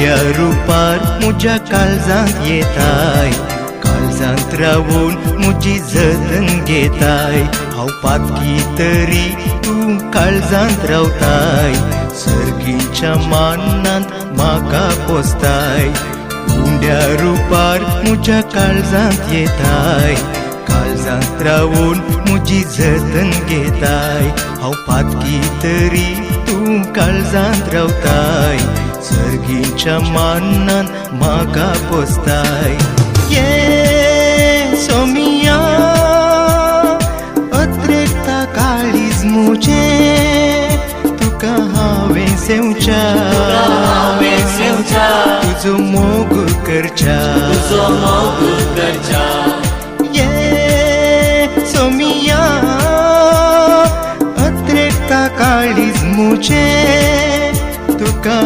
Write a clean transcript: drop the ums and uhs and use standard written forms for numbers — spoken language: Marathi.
उंड्या रुपार मुझ्या काळजांत येताय, काळजांत रावून मुजी जतन घेताय. हांव पातकी तरी तूं काळजांत रावताय, सर्गीच्या मानांत म्हाका पोसताय. उंड्या रुपार मुझ्या काळजांत येताय, काळजांत रावून मुजी जतन घेताय. हांव पातकी तरी तूं काळजांत रावताय, सर्गीच्या मानांत म्हाका पोसताय. ये सोमिया अत्रेकता काळीज मुझे, तुका हांवें सेवच्या तुजो मोग करच्या. ये सोमिया अत्रेकता काळीज मुझे, तुका